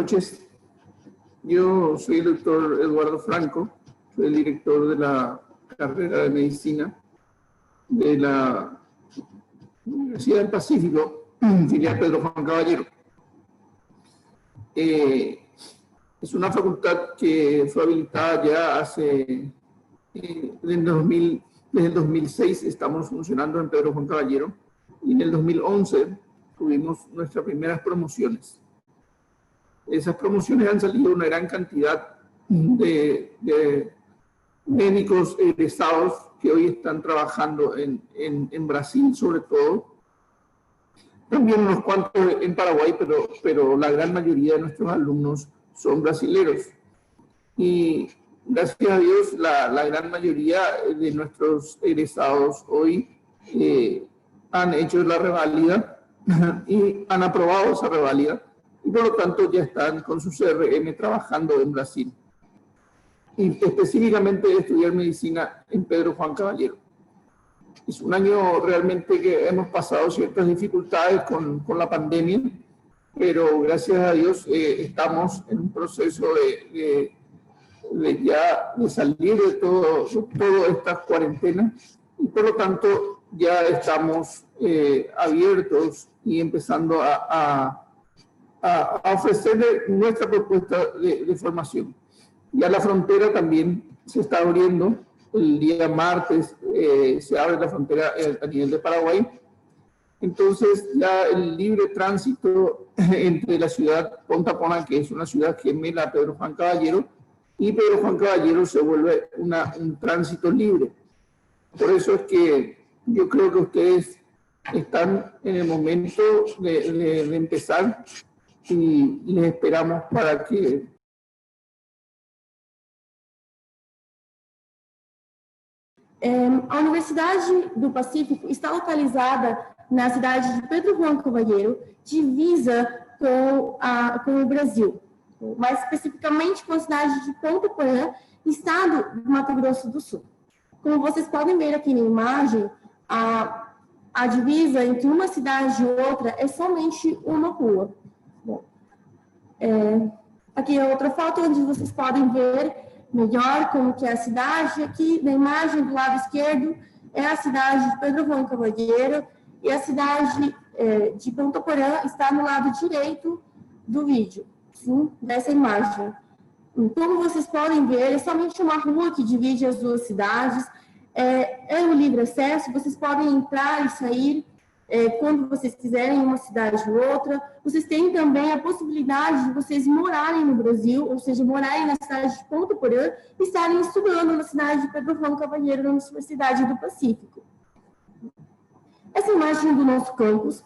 noches. Yo soy el doctor Eduardo Franco, soy el director de la carrera de medicina de la Universidad del Pacífico, filial Pedro Juan Caballero. Es una facultad que fue habilitada ya hace, desde el 2006 estamos funcionando en Pedro Juan Caballero, y en el 2011 tuvimos nuestras primeras promociones. Esas promociones han salido una gran cantidad de médicos egresados que hoy están trabajando en Brasil, sobre todo. También unos cuantos en Paraguay, pero la gran mayoría de nuestros alumnos son brasileños. Y gracias a Dios, la gran mayoría de nuestros egresados hoy han hecho la reválida y han aprobado esa reválida. Y por lo tanto ya están con su CRM trabajando en Brasil. Y específicamente de estudiar medicina en Pedro Juan Caballero. Es un año realmente que hemos pasado ciertas dificultades con la pandemia, pero gracias a Dios estamos en un proceso de salir de toda esta cuarentena, y por lo tanto ya estamos abiertos y empezando a ofrecerle nuestra propuesta de formación. Ya la frontera también se está abriendo. El día martes se abre la frontera a nivel de Paraguay. Entonces ya el libre tránsito entre la ciudad Pontapona, que es una ciudad gemela a Pedro Juan Caballero, y Pedro Juan Caballero se vuelve un tránsito libre. Por eso es que yo creo que ustedes están en el momento de empezar, y les esperamos para que a Universidade do Pacífico está localizada na cidade de Pedro Juan Caballero, divisa com o Brasil, mais especificamente com a cidade de Ponta Porã, estado do Mato Grosso do Sul. Como vocês podem ver aqui na imagem, a divisa entre uma cidade e outra é somente uma rua. Bom, aqui é outra foto onde vocês podem ver melhor como que é a cidade. Aqui na imagem do lado esquerdo é a cidade de Pedro Juan Caballero, e a cidade de Ponta Porã está no lado direito do vídeo, sim, dessa imagem. Como vocês podem ver, é somente uma rua que divide as duas cidades. É um livre acesso, vocês podem entrar e sair quando vocês quiserem em uma cidade ou outra. Vocês têm também a possibilidade de vocês morarem no Brasil, ou seja, morarem na cidade de Ponta Porã e estarem estudando na cidade de Pedro Juan Caballero, na Universidade do Pacífico. Essa imagem do nosso campus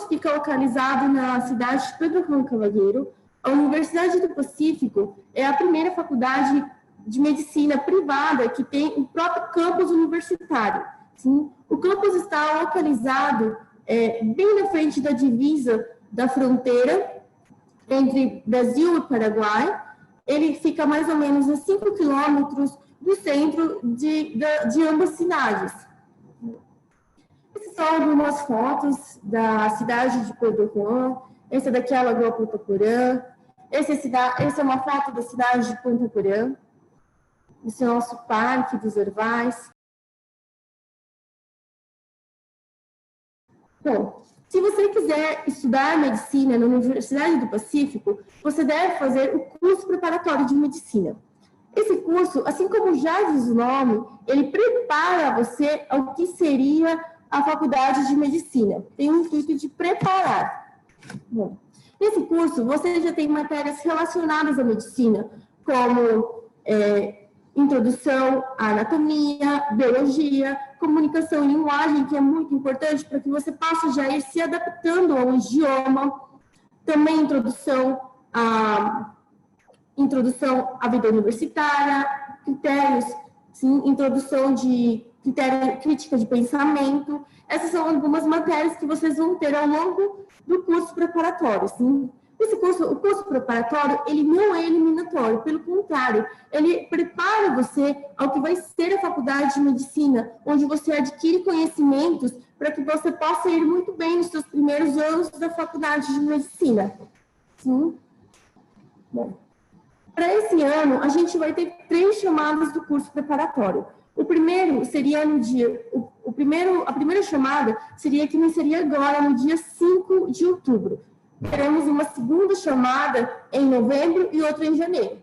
fica localizado na cidade de Pedro Juan Caballero. A Universidade do Pacífico é a primeira faculdade de medicina privada que tem o próprio campus universitário. Sim? O campus está localizado bem na frente da divisa da fronteira entre Brasil e Paraguai. Ele fica mais ou menos a 5 quilômetros do centro de ambas cidades. Essas são algumas fotos da cidade de Pedro Juan. Essa daqui é a Lagoa Ponta Porã. Essa é uma foto da cidade de Ponta Porã. Esse é o nosso Parque dos Orvais. Bom, se você quiser estudar medicina na Universidade do Pacífico, você deve fazer o curso preparatório de medicina. Esse curso, assim como já diz o nome, ele prepara você ao que seria a faculdade de medicina. Tem o intuito de preparar. Bom, nesse curso, você já tem matérias relacionadas à medicina, como introdução à anatomia, biologia, comunicação e linguagem, que é muito importante para que você possa já ir se adaptando ao idioma. Também introdução à vida universitária, critérios, sim, introdução de critério crítica de pensamento. Essas são algumas matérias que vocês vão ter ao longo do curso preparatório, sim. O curso preparatório, ele não é eliminatório, pelo contrário, ele prepara você ao que vai ser a faculdade de medicina, onde você adquire conhecimentos para que você possa ir muito bem nos seus primeiros anos da faculdade de medicina. Sim? Bom, para esse ano, a gente vai ter 3 chamadas do curso preparatório. O primeiro seria no dia... a primeira chamada seria que iniciaria agora, no dia 5 de outubro. Teremos uma segunda chamada em novembro e outra em janeiro.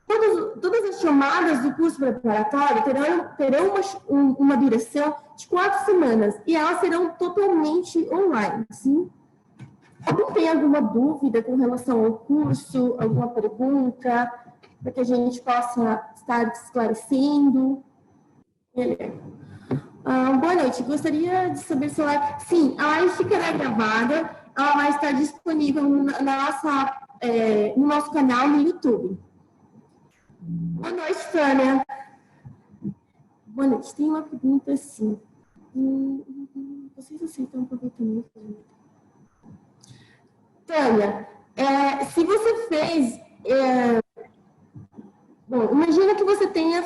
Todas as chamadas do curso preparatório terão uma duração de 4 semanas e elas serão totalmente online, sim? Alguém tem alguma dúvida com relação ao curso, alguma pergunta, para que a gente possa estar esclarecendo? Boa noite, gostaria de saber se ela... Sim, a live ficará gravada, ela vai estar disponível no nosso canal no YouTube. Boa noite, Tânia. Boa noite, tem uma pergunta assim. Vocês aceitam um aproveitamento? Tânia, se você fez... bom, imagina que você tenha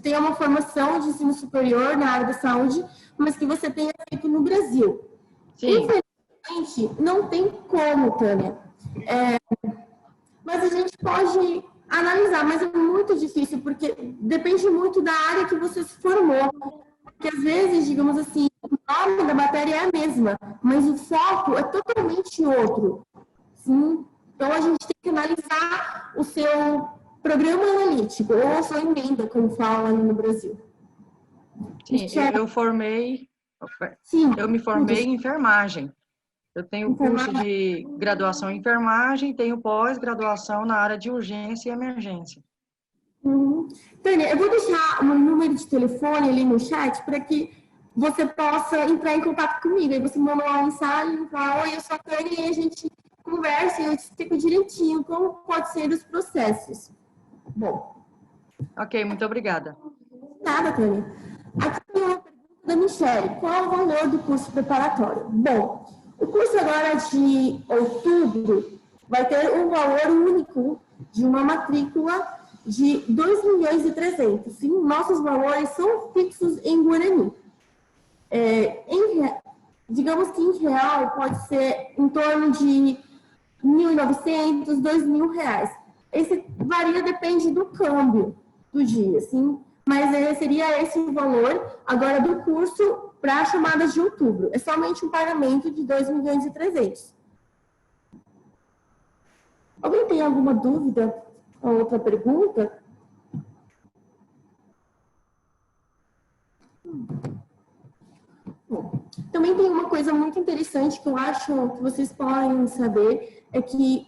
tenha uma formação de ensino superior na área da saúde, mas que você tenha feito no Brasil. Sim. Infelizmente, não tem como, Tânia. Mas a gente pode analisar, mas é muito difícil, porque depende muito da área que você se formou. Porque, às vezes, digamos assim, o nome da matéria é a mesma, mas o foco é totalmente outro. Sim? Então, a gente tem que analisar o seu programa analítico, ou a sua emenda, como fala ali no Brasil. Sim, eu me formei em enfermagem. Eu tenho curso de graduação em enfermagem, tenho pós-graduação na área de urgência e emergência. Tânia, eu vou deixar o meu número de telefone ali no chat para que você possa entrar em contato comigo. Aí você manda uma mensagem e fala, oi, eu sou a Tânia, e a gente conversa e eu te explico direitinho como pode ser os processos. Bom. Ok, muito obrigada. Nada, Tânia. Aqui tem uma pergunta da Michelle. Qual é o valor do curso preparatório? Bom, o curso agora de outubro vai ter um valor único de uma matrícula de 2.300.000. Sim, nossos valores são fixos em Guarani. Digamos que em real pode ser em torno de R$ 1.900, R$ 2.000. Esse varia, depende do câmbio do dia, sim? Mas seria esse o valor agora do curso para as chamadas de outubro. É somente um pagamento de 2.300.000. Alguém tem alguma dúvida ou outra pergunta? Bom, também tem uma coisa muito interessante que eu acho que vocês podem saber, é que,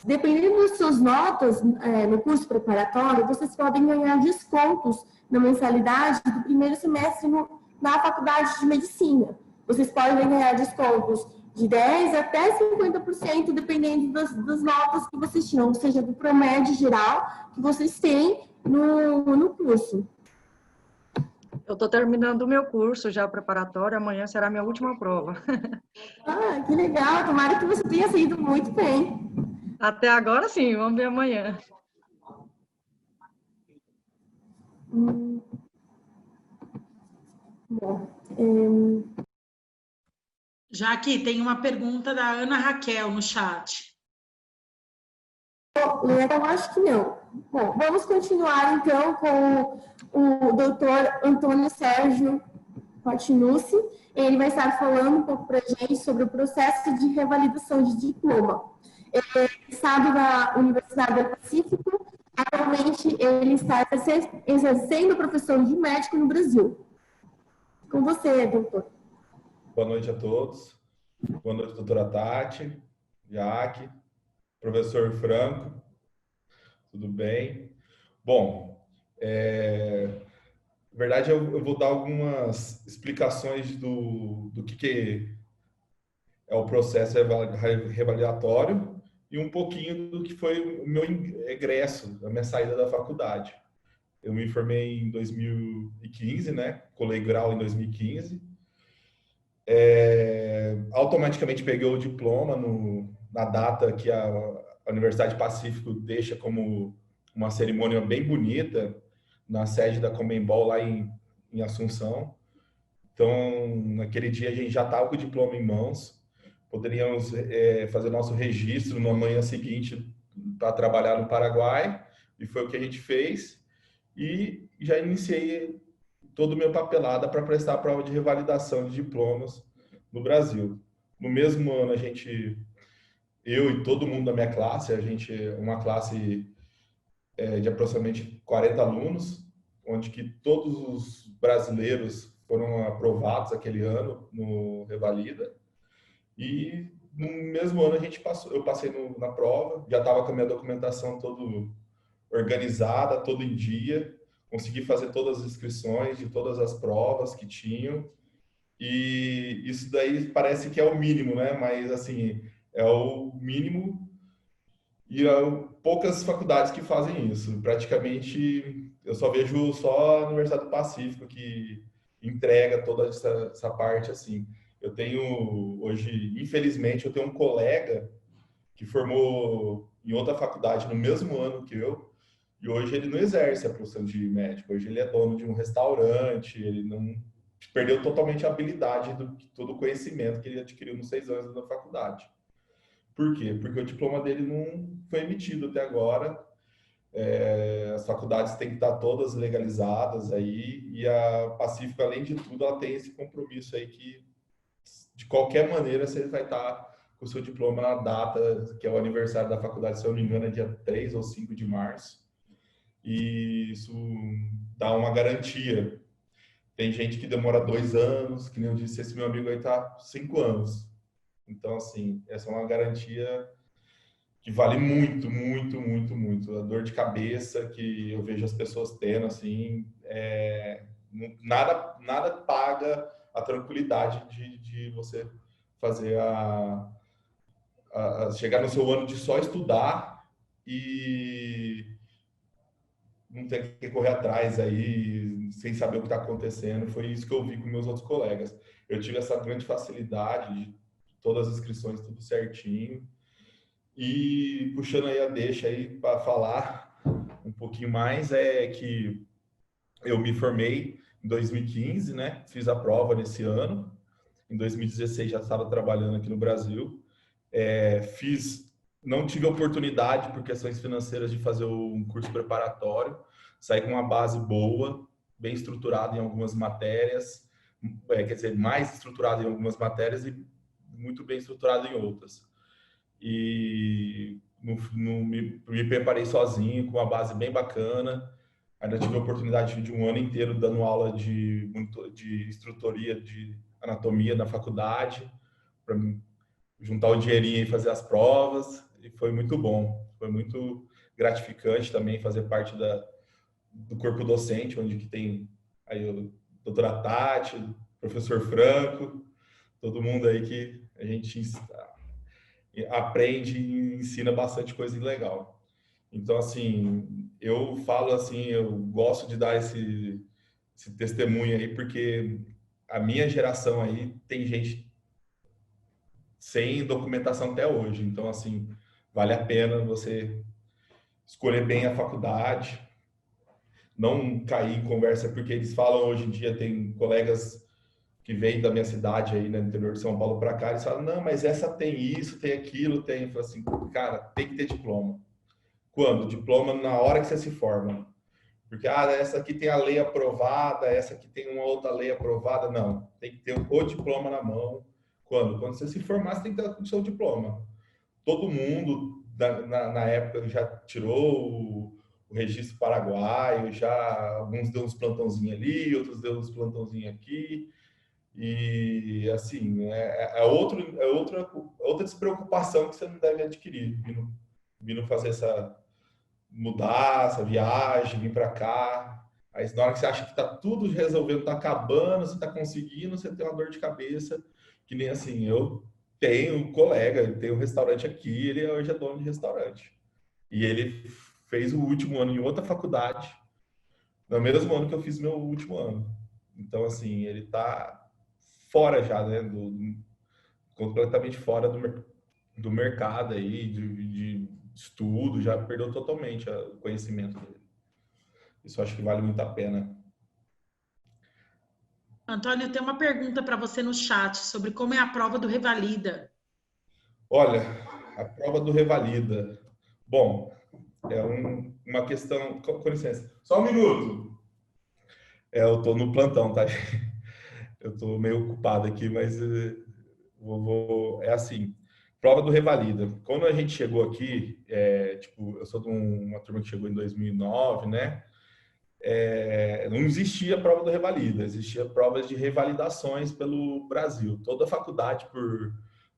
dependendo das suas notas no curso preparatório, vocês podem ganhar descontos na mensalidade do primeiro semestre na faculdade de medicina. Vocês podem ganhar descontos de 10% até 50%, dependendo das notas que vocês tinham, ou seja, do promédio geral que vocês têm no curso. Eu estou terminando o meu curso já preparatório, amanhã será a minha última prova. Ah, que legal, tomara que você tenha saído muito bem. Até agora sim, vamos ver amanhã. Bom, Já aqui tem uma pergunta da Ana Raquel no chat. eu acho que não. Bom, vamos continuar então com o doutor Antônio Sérgio Patinucci. Ele vai estar falando um pouco para a gente sobre o processo de revalidação de diploma. Ele é estado da Universidade do Pacífico. Atualmente, ele está exercendo a profissão de médico no Brasil. Com você, doutor. Boa noite a todos. Boa noite, doutora Tati, Jaque, professor Franco. Tudo bem? Bom, na verdade, eu vou dar algumas explicações do que é o processo revalidatório e um pouquinho do que foi o meu egresso, a minha saída da faculdade. Eu me formei em 2015, né? Colei grau em 2015. Automaticamente peguei o diploma na data que a Universidade Pacífico deixa como uma cerimônia bem bonita na sede da Comembol lá em Assunção. Então, naquele dia a gente já estava com o diploma em mãos. poderíamos fazer nosso registro na manhã seguinte para trabalhar no Paraguai, e foi o que a gente fez, e já iniciei todo o meu papelada para prestar a prova de revalidação de diplomas no Brasil. No mesmo ano, eu e todo mundo da minha classe, a gente é uma classe de aproximadamente 40 alunos, onde que todos os brasileiros foram aprovados aquele ano no Revalida. E no mesmo ano eu passei na prova, já estava com a minha documentação toda organizada, todo em dia, consegui fazer todas as inscrições de todas as provas que tinham, e isso daí parece que é o mínimo, né? Mas, assim, é o mínimo, e poucas faculdades que fazem isso. Praticamente, eu só vejo só a Universidade do Pacífico que entrega toda essa parte, assim. Eu tenho, hoje, infelizmente, eu tenho um colega que formou em outra faculdade no mesmo ano que eu, e hoje ele não exerce a profissão de médico. Hoje ele é dono de um restaurante, ele não perdeu totalmente a habilidade do todo o conhecimento que ele adquiriu nos 6 anos da faculdade. Por quê? Porque o diploma dele não foi emitido até agora. As faculdades têm que estar todas legalizadas aí, e a Pacífico, além de tudo, ela tem esse compromisso aí que, de qualquer maneira, você vai estar com o seu diploma na data, que é o aniversário da faculdade, se eu não me engano, é dia 3 ou 5 de março. E isso dá uma garantia. Tem gente que demora 2 anos, que nem eu disse, esse meu amigo aí tá 5 anos. Então, assim, essa é uma garantia que vale muito, muito, muito, muito. A dor de cabeça que eu vejo as pessoas tendo, assim, nada paga a tranquilidade de você fazer chegar no seu ano de só estudar e não ter que correr atrás aí sem saber o que está acontecendo. Foi isso que eu vi com meus outros colegas. Eu tive essa grande facilidade de todas as inscrições, tudo certinho. E puxando aí a deixa aí para falar um pouquinho mais, é que eu me formei em 2015, né? Fiz a prova nesse ano. Em 2016 já estava trabalhando aqui no Brasil. Não tive a oportunidade, por questões financeiras, de fazer um curso preparatório. Saí com uma base boa, bem estruturada em algumas matérias, quer dizer, mais estruturada em algumas matérias e muito bem estruturada em outras. E me preparei sozinho, com uma base bem bacana. Ainda tive a oportunidade de um ano inteiro dando aula de instrutoria de anatomia na faculdade, para juntar o dinheirinho e fazer as provas, e foi muito bom. Foi muito gratificante também fazer parte do corpo docente, onde que tem aí o doutora Tati, o professor Franco, todo mundo aí que a gente aprende e ensina bastante coisa legal. Então, assim, eu falo assim, eu gosto de dar esse testemunho aí, porque a minha geração aí tem gente sem documentação até hoje. Então, assim, vale a pena você escolher bem a faculdade, não cair em conversa, porque eles falam hoje em dia, tem colegas que vêm da minha cidade aí, né, no interior de São Paulo para cá, eles falam, não, mas essa tem isso, tem aquilo, tem. Eu falo assim, cara, tem que ter diploma. Quando? Diploma na hora que você se forma. Porque, essa aqui tem a lei aprovada, essa aqui tem uma outra lei aprovada. Não, tem que ter o diploma na mão. Quando? Quando você se formar, você tem que ter o seu diploma. Todo mundo, na época, já tirou o registro paraguaio, já alguns deu uns plantãozinhos ali, outros deu uns plantãozinhos aqui. E, assim, outra despreocupação que você não deve adquirir, vindo fazer mudar essa viagem, vir para cá. Aí, na hora que você acha que está tudo resolvendo, está acabando, você está conseguindo, você tem uma dor de cabeça, que nem assim, eu tenho um colega, ele tem um restaurante aqui, ele hoje é dono de restaurante. E ele fez o último ano em outra faculdade, no mesmo ano que eu fiz meu último ano. Então, assim, ele está fora já, né, completamente fora do mercado aí, de estudo, já perdeu totalmente o conhecimento dele. Isso eu acho que vale muito a pena. Antônio, tem uma pergunta para você no chat sobre como é a prova do Revalida. Olha, a prova do Revalida. Bom, é uma questão... Com licença. Só um minuto. Eu estou no plantão, tá? Eu estou meio ocupado aqui, mas é assim. Prova do Revalida. Quando a gente chegou aqui, tipo, eu sou de uma turma que chegou em 2009, né? Não existia prova do Revalida, existia provas de revalidações pelo Brasil. Toda faculdade,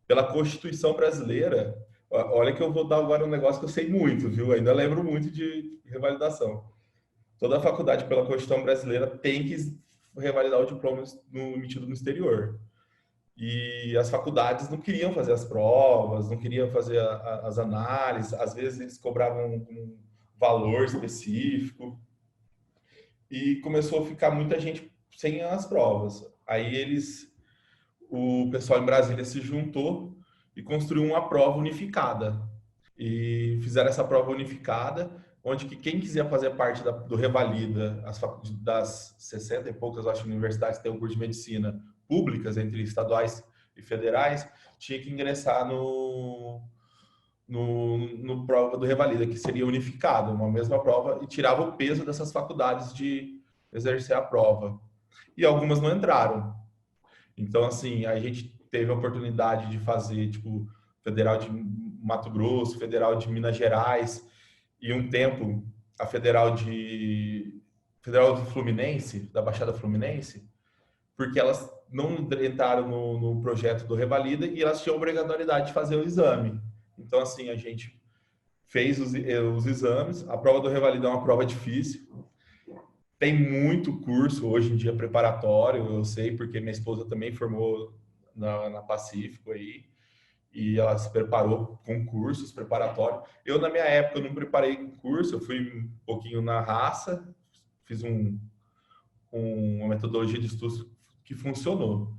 pela Constituição brasileira, olha que eu vou dar agora um negócio que eu sei muito, viu? Ainda lembro muito de revalidação. Toda faculdade, pela Constituição brasileira, tem que revalidar o diploma emitido no exterior. E as faculdades não queriam fazer as provas, não queriam fazer as análises, às vezes eles cobravam um valor específico. E começou a ficar muita gente sem as provas. Aí o pessoal em Brasília se juntou e construiu uma prova unificada. E fizeram essa prova unificada, onde que quem quiser fazer parte do Revalida, das 60 e poucas, acho, universidades que têm um curso de medicina públicas, entre estaduais e federais, tinha que ingressar no prova do Revalida, que seria unificado, uma mesma prova, e tirava o peso dessas faculdades de exercer a prova. E algumas não entraram. Então, assim, a gente teve a oportunidade de fazer, tipo, Federal de Mato Grosso, Federal de Minas Gerais, e um tempo a Federal do Fluminense, da Baixada Fluminense, porque elas não entraram no projeto do Revalida e elas tinham a obrigatoriedade de fazer o exame. Então, assim, a gente fez os exames. A prova do Revalida é uma prova difícil. Tem muito curso hoje em dia preparatório, eu sei, porque minha esposa também formou na Pacífico aí, e ela se preparou com cursos preparatórios. Eu, na minha época, não preparei curso, eu fui um pouquinho na raça, fiz uma metodologia de estudo que funcionou.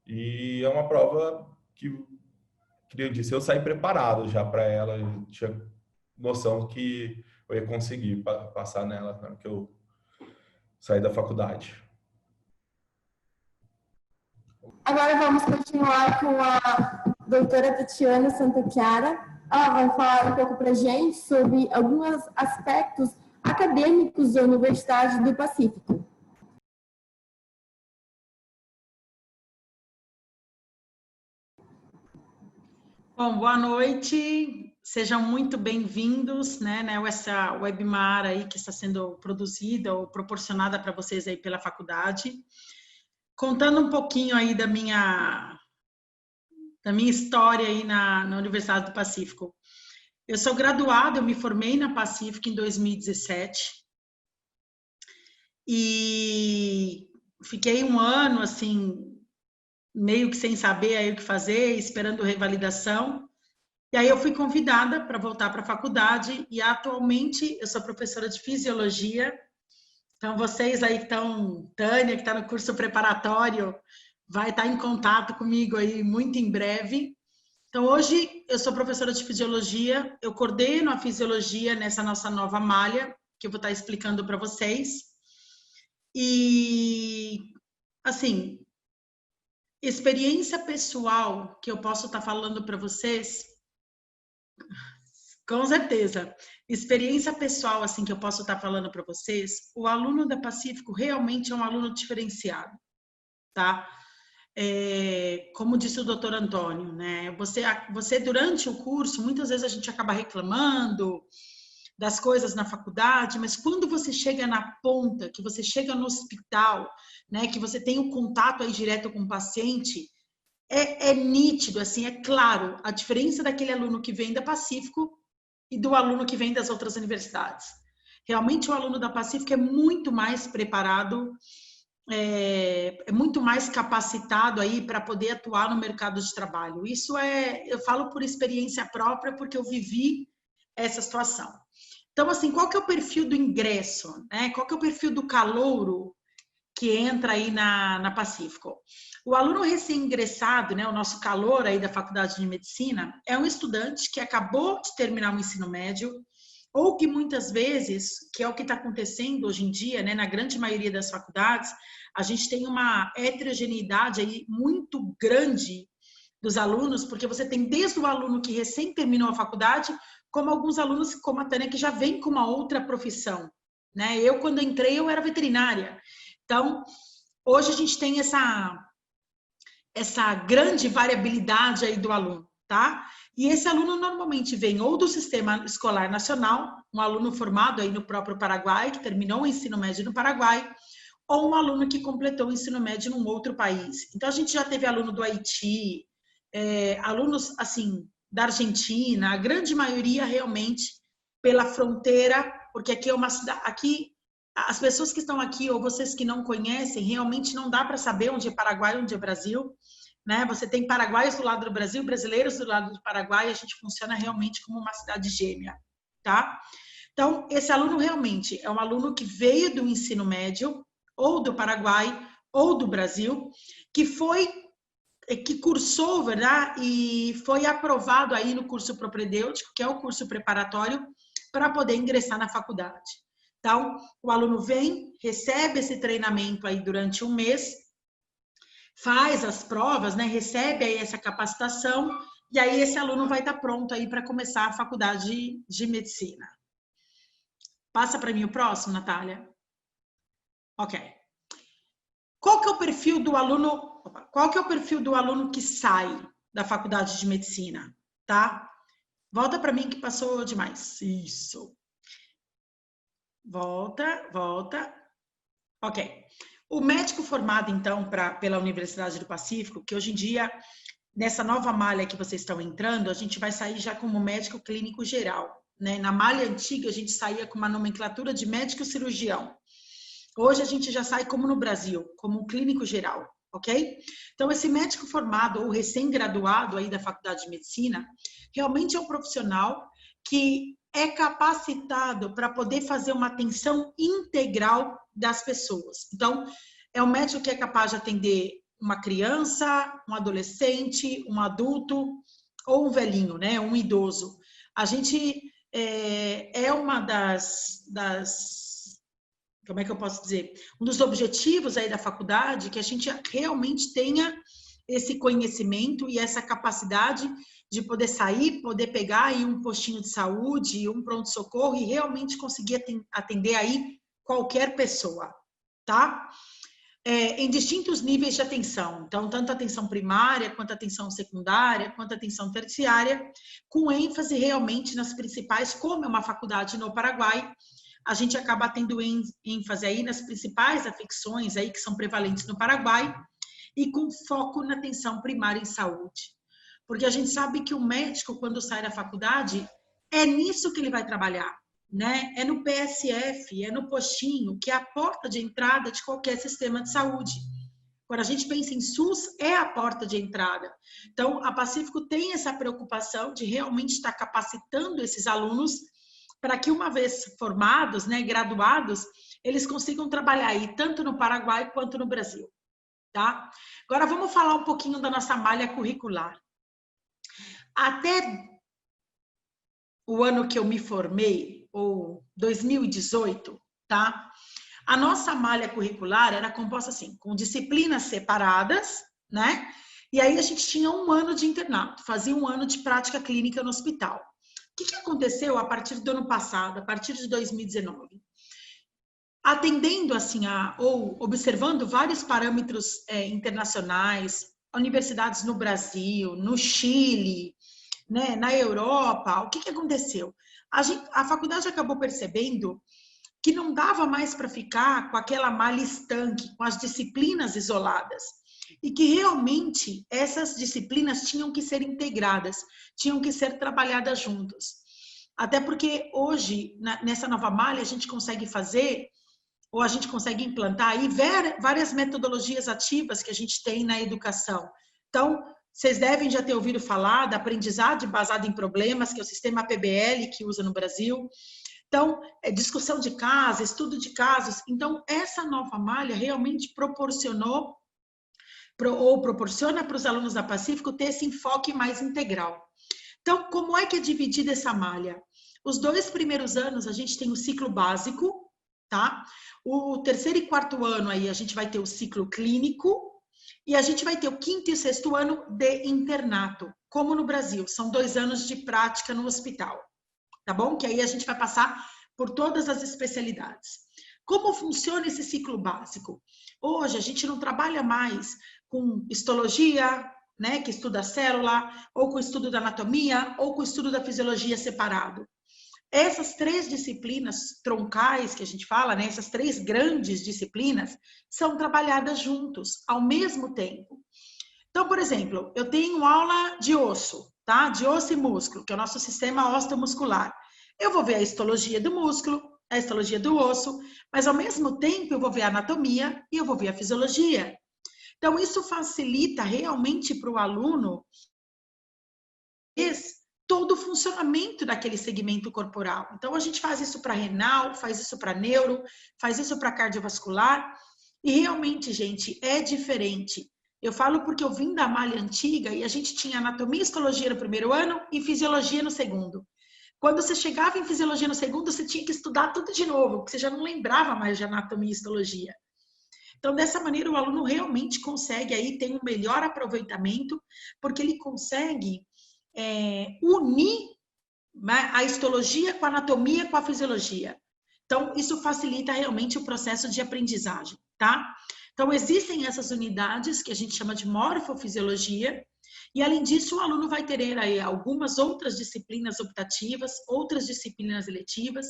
E é uma prova que eu disse, eu saí preparado já para ela, eu tinha noção que eu ia conseguir passar nela na hora que eu saí da faculdade. Agora vamos continuar com a doutora Tatiana Santa Chiara. Ela vai falar um pouco para a gente sobre alguns aspectos acadêmicos da Universidade do Pacífico. Bom, boa noite, sejam muito bem-vindos, né, essa webinar aí que está sendo produzida ou proporcionada para vocês aí pela faculdade. Contando um pouquinho aí da minha história aí na Universidade do Pacífico. Eu sou graduada, eu me formei na Pacífico em 2017 e fiquei um ano, assim, meio que sem saber aí o que fazer, esperando revalidação. E aí eu fui convidada para voltar para a faculdade e atualmente eu sou professora de fisiologia. Então vocês aí que estão, Tânia, que está no curso preparatório, vai estar em contato comigo aí muito em breve. Então hoje eu sou professora de fisiologia, eu coordeno a fisiologia nessa nossa nova malha, que eu vou estar explicando para vocês. E, assim, experiência pessoal que eu posso estar falando para vocês, com certeza. Experiência pessoal, assim, que eu posso estar falando para vocês, o aluno da Pacífico realmente é um aluno diferenciado, tá? Como disse o doutor Antônio, né? Você, durante o curso, muitas vezes a gente acaba reclamando das coisas na faculdade, mas quando você chega na ponta, que você chega no hospital, né, que você tem um contato aí direto com o paciente, é nítido, assim, é claro a diferença daquele aluno que vem da Pacífico e do aluno que vem das outras universidades. Realmente o aluno da Pacífico é muito mais preparado, é muito mais capacitado aí para poder atuar no mercado de trabalho. Isso eu falo por experiência própria, porque eu vivi essa situação. Então, assim, qual que é o perfil do ingresso, né? Qual que é o perfil do calouro que entra aí na Pacífico? O aluno recém-ingressado, né, o nosso calouro aí da Faculdade de Medicina, é um estudante que acabou de terminar o ensino médio, ou que muitas vezes, que é o que está acontecendo hoje em dia, né, na grande maioria das faculdades, a gente tem uma heterogeneidade aí muito grande dos alunos, porque você tem desde o aluno que recém terminou a faculdade, como alguns alunos, como a Tânia, que já vem com uma outra profissão, né? Eu, quando entrei, eu era veterinária. Então, hoje a gente tem essa grande variabilidade aí do aluno, tá? E esse aluno normalmente vem ou do sistema escolar nacional, um aluno formado aí no próprio Paraguai, que terminou o ensino médio no Paraguai, ou um aluno que completou o ensino médio num outro país. Então, a gente já teve aluno do Haiti, alunos, assim, da Argentina, a grande maioria realmente pela fronteira, porque aqui é uma cidade, aqui, as pessoas que estão aqui, ou vocês que não conhecem, realmente não dá para saber onde é Paraguai, onde é Brasil, né? Você tem paraguaios do lado do Brasil, brasileiros do lado do Paraguai, e a gente funciona realmente como uma cidade gêmea, tá? Então, esse aluno realmente é um aluno que veio do ensino médio, ou do Paraguai, ou do Brasil, que cursou, verdade? E foi aprovado aí no curso propedêutico, que é o curso preparatório, para poder ingressar na faculdade. Então, o aluno vem, recebe esse treinamento aí durante um mês, faz as provas, né? Recebe aí essa capacitação, e aí esse aluno vai estar pronto aí para começar a faculdade de medicina. Passa para mim o próximo, Natália. Ok. Qual que é o perfil do aluno? Qual que é o perfil do aluno que sai da faculdade de medicina, tá? Volta para mim que passou demais. Isso. Volta. Ok. O médico formado, então, pela Universidade do Pacífico, que hoje em dia, nessa nova malha que vocês estão entrando, a gente vai sair já como médico clínico geral, né? Na malha antiga, a gente saía com uma nomenclatura de médico cirurgião. Hoje a gente já sai como no Brasil, como um clínico geral, ok? Então, esse médico formado ou recém-graduado aí da Faculdade de Medicina, realmente é um profissional que é capacitado para poder fazer uma atenção integral das pessoas. Então, é um médico que é capaz de atender uma criança, um adolescente, um adulto ou um velhinho, né? Um idoso. A gente é uma como é que eu posso dizer? Um dos objetivos aí da faculdade, que a gente realmente tenha esse conhecimento e essa capacidade de poder sair, poder pegar aí um postinho de saúde, um pronto-socorro e realmente conseguir atender aí qualquer pessoa, tá? Em distintos níveis de atenção. Então, tanto atenção primária, quanto atenção secundária, quanto atenção terciária, com ênfase realmente nas principais, como é uma faculdade no Paraguai, a gente acaba tendo ênfase aí nas principais afecções aí que são prevalentes no Paraguai e com foco na atenção primária em saúde. Porque a gente sabe que o médico, quando sai da faculdade, é nisso que ele vai trabalhar, né? É no PSF, é no postinho, que é a porta de entrada de qualquer sistema de saúde. Quando a gente pensa em SUS, é a porta de entrada. Então, a Pacífico tem essa preocupação de realmente estar capacitando esses alunos para que, uma vez formados, né, graduados, eles consigam trabalhar aí, tanto no Paraguai quanto no Brasil, tá? Agora, vamos falar um pouquinho da nossa malha curricular. Até o ano que eu me formei, ou 2018, tá? A nossa malha curricular era composta assim, com disciplinas separadas, né? E aí a gente tinha um ano de internato, fazia um ano de prática clínica no hospital. O que aconteceu a partir do ano passado, a partir de 2019? Atendendo assim ou observando vários parâmetros internacionais, universidades no Brasil, no Chile, né, na Europa, o que aconteceu? A faculdade acabou percebendo que não dava mais para ficar com aquela malha estanque, com as disciplinas isoladas, e que realmente essas disciplinas tinham que ser integradas, tinham que ser trabalhadas juntas. Até porque hoje, nessa nova malha, a gente consegue fazer, ou a gente consegue implantar aí várias metodologias ativas que a gente tem na educação. Então, vocês devem já ter ouvido falar da aprendizagem baseada em problemas, que é o sistema PBL que usa no Brasil. Então, discussão de casos, estudo de casos. Então, essa nova malha realmente proporciona para os alunos da Pacífico ter esse enfoque mais integral. Então, como é que é dividida essa malha? Os 2 primeiros anos, a gente tem o ciclo básico, tá? O 3º e 4º ano, aí, a gente vai ter o ciclo clínico. E a gente vai ter o 5º e 6º ano de internato, como no Brasil. São 2 anos de prática no hospital, tá bom? Que aí a gente vai passar por todas as especialidades. Como funciona esse ciclo básico? Hoje a gente não trabalha mais com histologia, né, que estuda a célula, ou com o estudo da anatomia, ou com o estudo da fisiologia separado. Essas 3 disciplinas troncais que a gente fala, né, essas 3 grandes disciplinas, são trabalhadas juntos, ao mesmo tempo. Então, por exemplo, eu tenho aula de osso, tá? De osso e músculo, que é o nosso sistema osteomuscular. Eu vou ver a histologia do músculo, a histologia do osso, mas ao mesmo tempo eu vou ver a anatomia e eu vou ver a fisiologia. Então, isso facilita realmente para o aluno todo o funcionamento daquele segmento corporal. Então, a gente faz isso para renal, faz isso para neuro, faz isso para cardiovascular, e realmente, gente, é diferente. Eu falo porque eu vim da malha antiga e a gente tinha anatomia e histologia no 1º ano e fisiologia no 2º. Quando você chegava em fisiologia no 2º, você tinha que estudar tudo de novo, porque você já não lembrava mais de anatomia e histologia. Então, dessa maneira, o aluno realmente consegue aí ter um melhor aproveitamento, porque ele consegue unir, né, a histologia com a anatomia, com a fisiologia. Então, isso facilita realmente o processo de aprendizagem, tá? Então, existem essas unidades que a gente chama de morfofisiologia, e além disso, o aluno vai ter aí algumas outras disciplinas optativas, outras disciplinas eletivas,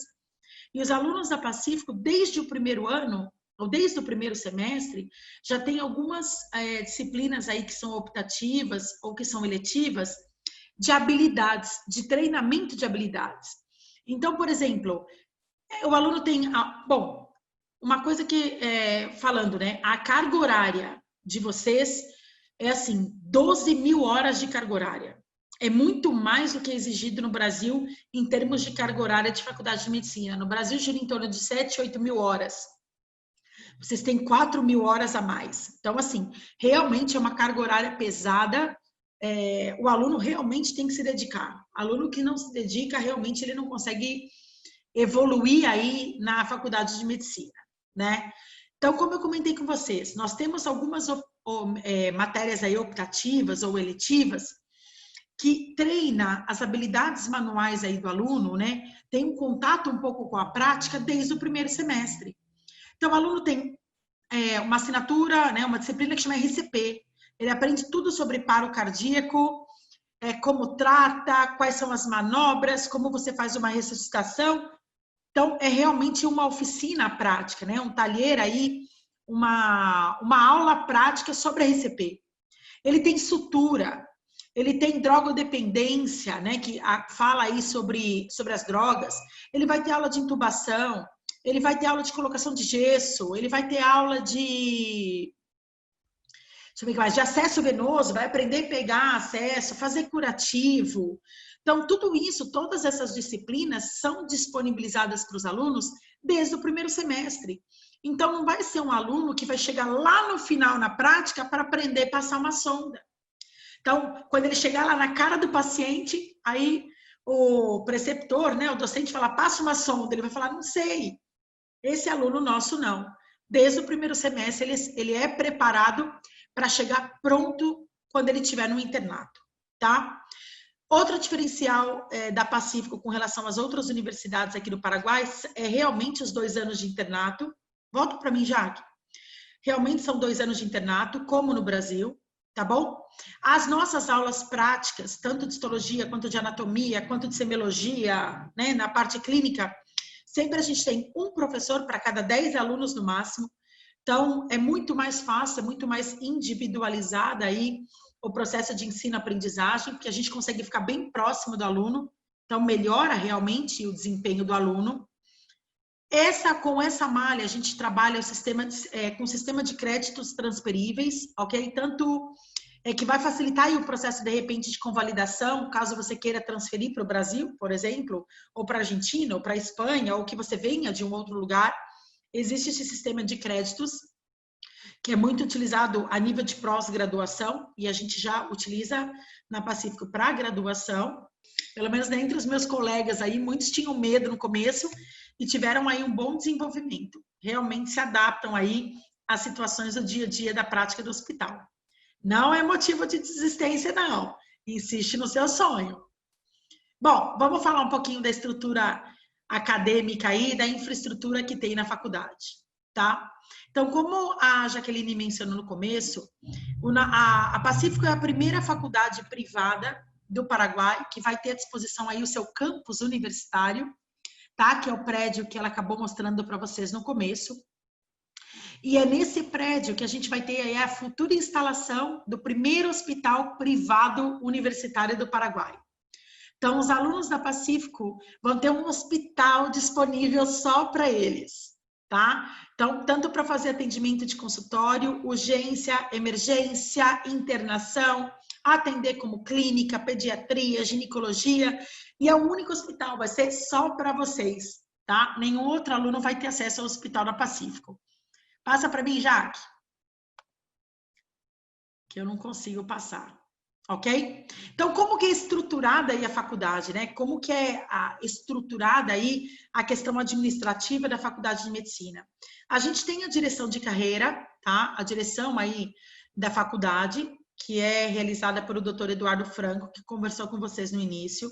e os alunos da Pacífico, desde o 1º ano, ou desde o 1º semestre, já tem algumas disciplinas aí que são optativas ou que são eletivas, de habilidades, de treinamento de habilidades. Então, por exemplo, o aluno tem... Bom, uma coisa que, falando, né? A carga horária de vocês é assim, 12.000 horas de carga horária. É muito mais do que é exigido no Brasil em termos de carga horária de faculdade de medicina. No Brasil, gira em torno de 7.000, 8.000 horas. Vocês têm 4.000 horas a mais. Então, assim, realmente é uma carga horária pesada. O aluno realmente tem que se dedicar. Aluno que não se dedica, realmente ele não consegue evoluir aí na faculdade de medicina, né? Então, como eu comentei com vocês, nós temos algumas matérias aí optativas ou eletivas que treina as habilidades manuais aí do aluno, né? Tem um contato um pouco com a prática desde o 1º semestre. Então, o aluno tem uma assinatura, né, uma disciplina que chama RCP. Ele aprende tudo sobre paro cardíaco, como trata, quais são as manobras, como você faz uma ressuscitação. Então, é realmente uma oficina prática, né? Um talher aí, uma aula prática sobre RCP. Ele tem sutura, ele tem drogodependência, né? Que fala aí sobre as drogas. Ele vai ter aula de intubação, ele vai ter aula de colocação de gesso, ele vai ter aula de... Deixa eu ver o que mais, de acesso venoso, vai aprender a pegar acesso, fazer curativo. Então, tudo isso, todas essas disciplinas são disponibilizadas para os alunos desde o 1º semestre. Então, não vai ser um aluno que vai chegar lá no final, na prática, para aprender a passar uma sonda. Então, quando ele chegar lá na cara do paciente, aí o preceptor, né, o docente fala, passa uma sonda, ele vai falar, não sei. Esse aluno nosso, não. Desde o 1º semestre, ele é preparado para chegar pronto quando ele estiver no internato, tá? Outro diferencial da Pacífico com relação às outras universidades aqui do Paraguai é realmente os 2 anos de internato. Volta para mim, Jaque. Realmente são 2 anos de internato, como no Brasil, tá bom? As nossas aulas práticas, tanto de histologia, quanto de anatomia, quanto de semiologia, né, na parte clínica, sempre a gente tem um professor para cada 10 alunos no máximo. Então, é muito mais fácil, é muito mais individualizada aí o processo de ensino-aprendizagem, porque a gente consegue ficar bem próximo do aluno, então melhora realmente o desempenho do aluno. Com essa malha, a gente trabalha com o sistema de créditos transferíveis, ok? Tanto que vai facilitar aí o processo, de repente, de convalidação, caso você queira transferir para o Brasil, por exemplo, ou para a Argentina, ou para a Espanha, ou que você venha de um outro lugar. Existe esse sistema de créditos, que é muito utilizado a nível de pós-graduação, e a gente já utiliza na Pacífico para graduação. Pelo menos entre os meus colegas aí, muitos tinham medo no começo e tiveram aí um bom desenvolvimento. Realmente se adaptam aí às situações do dia a dia da prática do hospital. Não é motivo de desistência, não. Insiste no seu sonho. Bom, vamos falar um pouquinho da estrutura acadêmica aí, da infraestrutura que tem na faculdade, tá? Então, como a Jaqueline mencionou no começo, a Pacífico é a primeira faculdade privada do Paraguai que vai ter à disposição aí o seu campus universitário, tá? Que é o prédio que ela acabou mostrando para vocês no começo. E é nesse prédio que a gente vai ter aí a futura instalação do primeiro hospital privado universitário do Paraguai. Então, os alunos da Pacífico vão ter um hospital disponível só para eles, tá? Então, tanto para fazer atendimento de consultório, urgência, emergência, internação, atender como clínica, pediatria, ginecologia, e é o único hospital, vai ser só para vocês, tá? Nenhum outro aluno vai ter acesso ao hospital da Pacífico. Passa para mim, Jaque. Que eu não consigo passar. Ok? Então, como que é estruturada aí a faculdade, né? Como que é estruturada aí a questão administrativa da Faculdade de Medicina? A gente tem a direção de carreira, tá? A direção aí da faculdade, que é realizada pelo Dr. Eduardo Franco, que conversou com vocês no início.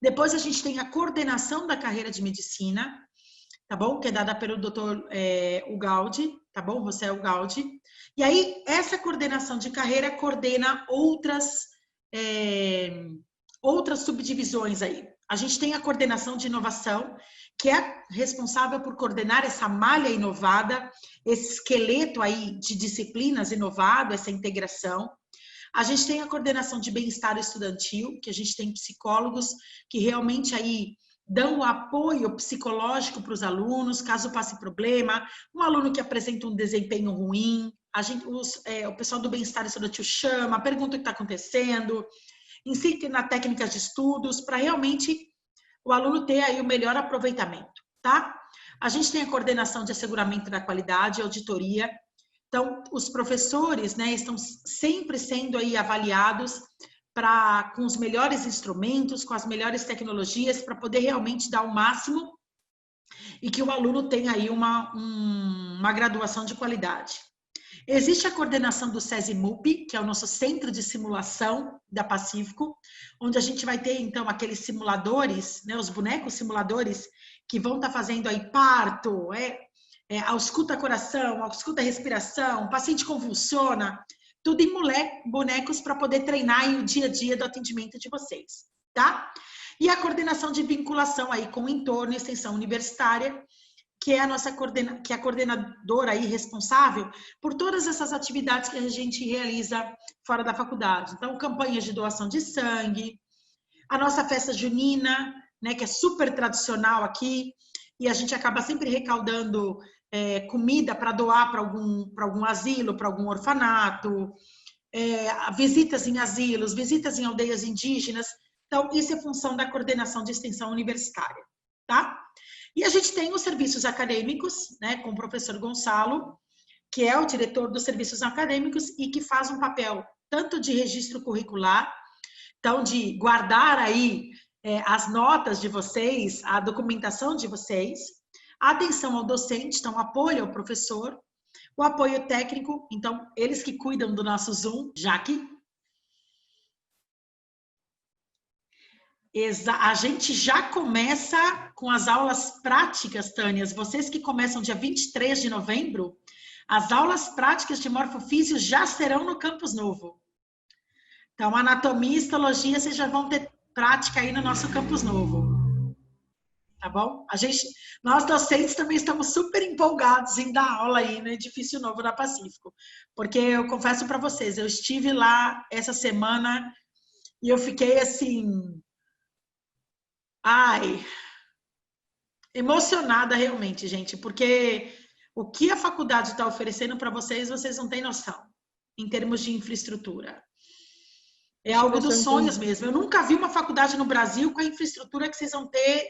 Depois a gente tem a coordenação da carreira de medicina, tá bom? Que é dada pelo Dr. Ugaldi, tá bom? Você é o Ugaldi. E aí, essa coordenação de carreira coordena outras subdivisões aí. A gente tem a coordenação de inovação, que é responsável por coordenar essa malha inovada, esse esqueleto aí de disciplinas inovado, essa integração. A gente tem a coordenação de bem-estar estudantil, que a gente tem psicólogos que realmente aí dão o apoio psicológico para os alunos, caso passe problema, um aluno que apresenta um desempenho ruim, o pessoal do bem-estar estudantil chama, pergunta o que está acontecendo, ensina técnicas de estudos, para realmente o aluno ter aí o melhor aproveitamento, tá? A gente tem a coordenação de asseguramento da qualidade, auditoria. Então, os professores, né, estão sempre sendo aí avaliados com os melhores instrumentos, com as melhores tecnologias, para poder realmente dar o máximo e que o aluno tenha aí uma graduação de qualidade. Existe a coordenação do SESI-MUP, que é o nosso centro de simulação da Pacífico, onde a gente vai ter, então, aqueles simuladores, né, os bonecos simuladores, que vão estar fazendo aí parto, ausculta coração, ausculta respiração, o paciente convulsiona, tudo em bonecos para poder treinar aí o dia a dia do atendimento de vocês, tá? E a coordenação de vinculação aí com o entorno e extensão universitária, que é a coordenadora aí responsável por todas essas atividades que a gente realiza fora da faculdade. Então, campanhas de doação de sangue, a nossa festa junina, né, que é super tradicional aqui, e a gente acaba sempre recaudando comida para doar para algum asilo, para algum orfanato, visitas em asilos, visitas em aldeias indígenas. Então, isso é função da coordenação de extensão universitária, tá? E a gente tem os serviços acadêmicos, né, com o professor Gonçalo, que é o diretor dos serviços acadêmicos e que faz um papel tanto de registro curricular, então de guardar aí as notas de vocês, a documentação de vocês, a atenção ao docente, então apoio ao professor, o apoio técnico, então eles que cuidam do nosso Zoom, Jaque. A gente já começa com as aulas práticas, Tânia. Vocês que começam dia 23 de novembro, as aulas práticas de morfofísio já serão no Campus Novo. Então, anatomia e histologia, vocês já vão ter prática aí no nosso Campus Novo. Tá bom? Nós docentes também estamos super empolgados em dar aula aí no Edifício Novo da Pacífico. Porque eu confesso para vocês, eu estive lá essa semana e eu fiquei assim... emocionada realmente, gente, porque o que a faculdade está oferecendo para vocês, vocês não têm noção, em termos de infraestrutura. É algo dos sonhos mesmo. Eu nunca vi uma faculdade no Brasil com a infraestrutura que vocês vão ter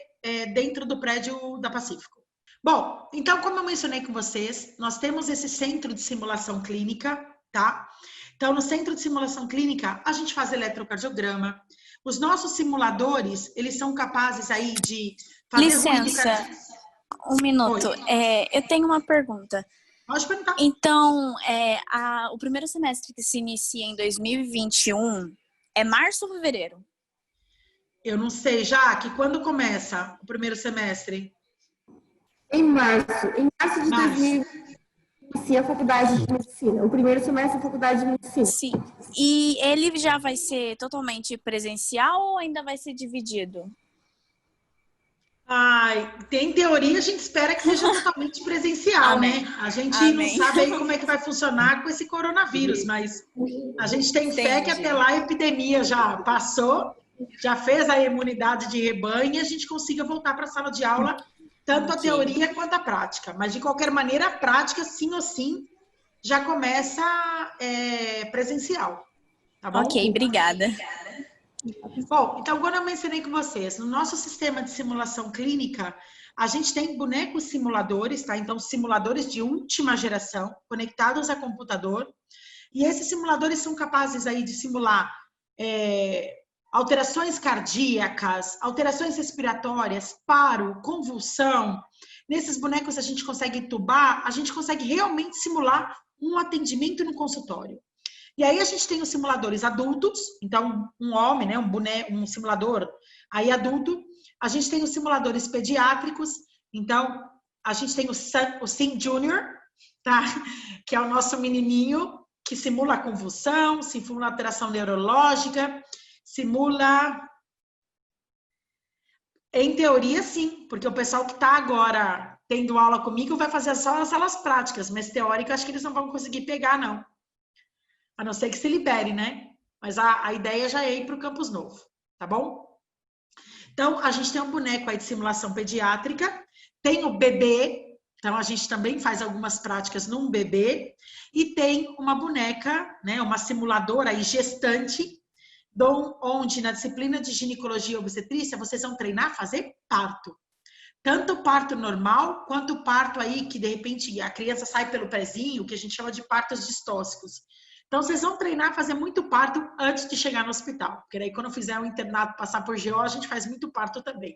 dentro do prédio da Pacífico. Bom, então, como eu mencionei com vocês, nós temos esse centro de simulação clínica, tá? Então, no centro de simulação clínica, a gente faz eletrocardiograma. Os nossos simuladores, eles são capazes aí de fazer... Licença, um minuto. Eu tenho uma pergunta. Pode perguntar. Então, o primeiro semestre que se inicia em 2021 é março ou fevereiro? Eu não sei, Jaque, quando começa o primeiro semestre? Em março de 2020, inicia a faculdade de medicina. O primeiro semestre da faculdade de medicina. Sim. E ele já vai ser totalmente presencial ou ainda vai ser dividido? Ai, tem teoria, a gente espera que seja totalmente presencial, Amém. né? A gente Amém. não sabe aí como é que vai funcionar com esse coronavírus, mas a gente tem fé que até lá a epidemia já passou, já fez a imunidade de rebanho e a gente consiga voltar para a sala de aula, tanto a teoria quanto a prática. Mas, de qualquer maneira, a prática, sim ou sim, já começa presencial, tá bom? Ok, obrigada. Bom, então, quando eu mencionei com vocês, no nosso sistema de simulação clínica, a gente tem bonecos simuladores, tá? Então, simuladores de última geração, conectados a computador, e esses simuladores são capazes aí de simular alterações cardíacas, alterações respiratórias, paro, convulsão. Nesses bonecos a gente consegue tubar, a gente consegue realmente simular um atendimento no consultório. E aí a gente tem os simuladores adultos, então um homem, né, um simulador aí adulto. A gente tem os simuladores pediátricos, então a gente tem o Sim Junior, tá? Que é o nosso menininho que simula a convulsão, simula a alteração neurológica, simula... Em teoria, sim, porque o pessoal que está agora tendo aula comigo vai fazer só as aulas práticas, mas teórica acho que eles não vão conseguir pegar, não. A não ser que se libere, né? Mas a ideia já é ir para o campus novo, tá bom? Então, a gente tem um boneco aí de simulação pediátrica, tem o bebê, então a gente também faz algumas práticas num bebê, e tem uma boneca, né, uma simuladora aí gestante, onde na disciplina de ginecologia e obstetrícia vocês vão treinar a fazer parto. Tanto parto normal, quanto parto aí que de repente a criança sai pelo pezinho, que a gente chama de partos distóxicos. Então, vocês vão treinar a fazer muito parto antes de chegar no hospital. Porque aí, quando fizer um internato, passar por GO, a gente faz muito parto também,